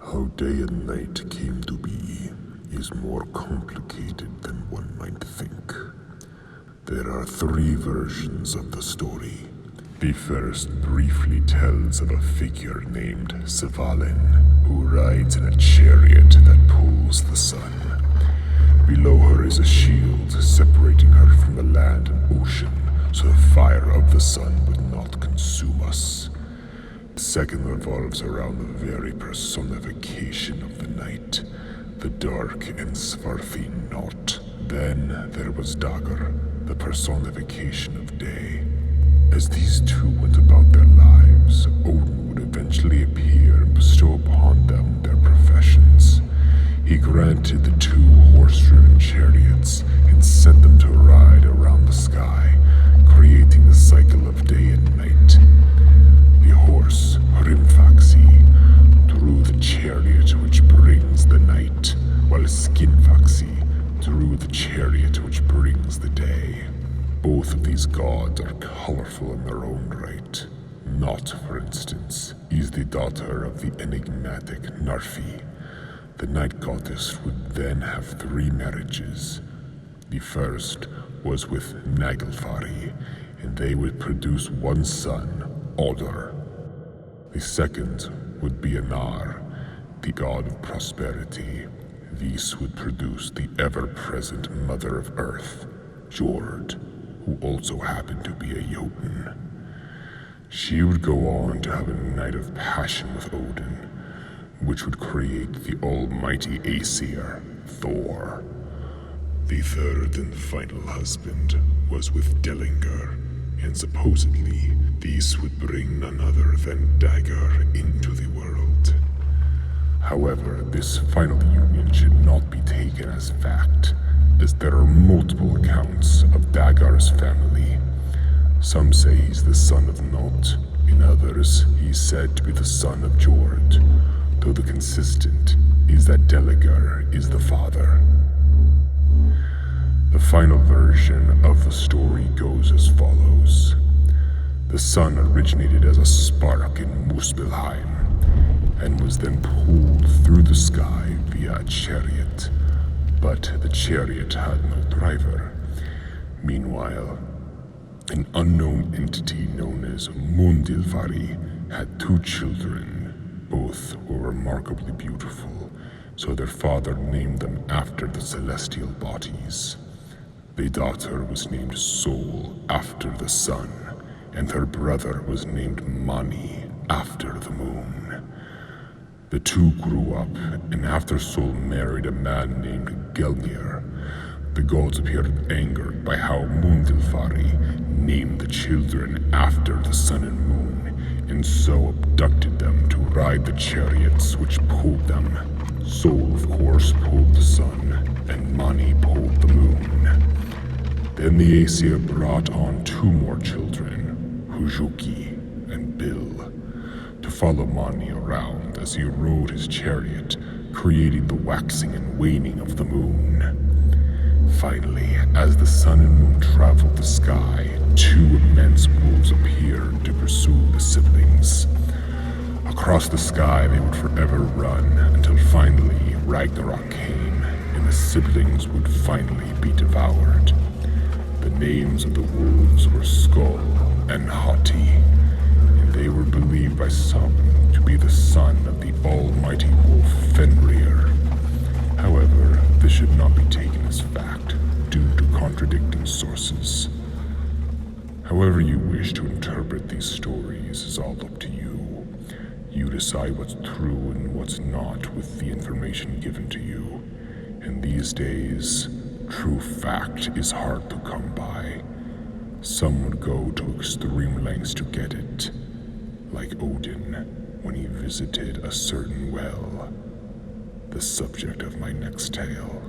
How day and night came to be is more complicated than one might think. There are three versions of the story. The first briefly tells of a figure named Svalin, who rides in a chariot that pulls the sun. Below her is a shield separating her from the land and ocean, so the fire of the sun would not consume us. The second revolves around the very personification of the night, the dark and swarthy knot. Then there was Dagr, the personification of day. As these two went about their lives, Odin would eventually appear and bestow upon them their professions. He granted the two horse-driven chariots and sent them to ride around the sky, creating the cycle of day and night. The horse, Hrimfaxi, drew the chariot which brings the night, while Skinfaxi drew the chariot which brings the day. Both of these gods are colorful in their own right. Not, for instance, is the daughter of the enigmatic Narfi. The night goddess would then have three marriages. The first was with Naglfari, and they would produce one son, Odr. The second would be Anar, the god of prosperity. This would produce the ever-present mother of earth, Jord, who also happened to be a Jotun. She would go on to have a night of passion with Odin, which would create the almighty Aesir, Thor. The third and final husband was with Dellinger, and supposedly these would bring none other than Dagr into the world. However, this final union should not be taken as fact, as there are multiple accounts of Dagr's family. Some say he's the son of Not, in others he's said to be the son of Jord, though the consistent is that Dellinger is the father. The final version of the story goes as follows. The sun originated as a spark in Muspelheim, and was then pulled through the sky via a chariot, but the chariot had no driver. Meanwhile, an unknown entity known as Mundilfari had two children. Both were remarkably beautiful, so their father named them after the celestial bodies. The daughter was named Sol after the sun, and her brother was named Mani after the moon. The two grew up, and after Sol married a man named Gelmir, the gods appeared angered by how Mundilfari named the children after the sun and moon, and so abducted them to ride the chariots which pulled them. Sol, of course, pulled the sun, and Mani pulled the moon. Then the Aesir brought on two more children, Hujuki and Bil, to follow Mani around as he rode his chariot, creating the waxing and waning of the moon. Finally, as the sun and moon traveled the sky, two immense wolves appeared to pursue the siblings. Across the sky they would forever run, until finally Ragnarok came, and the siblings would finally be devoured. The names of the wolves were Skull and Hati, and they were believed by some to be the son of the almighty wolf Fenrir. However, this should not be taken as fact, due to contradicting sources. However you wish to interpret these stories is all up to you. You decide what's true and what's not with the information given to you. And these days, true fact is hard to come by. Some would go to extreme lengths to get it, like Odin when he visited a certain well, the subject of my next tale.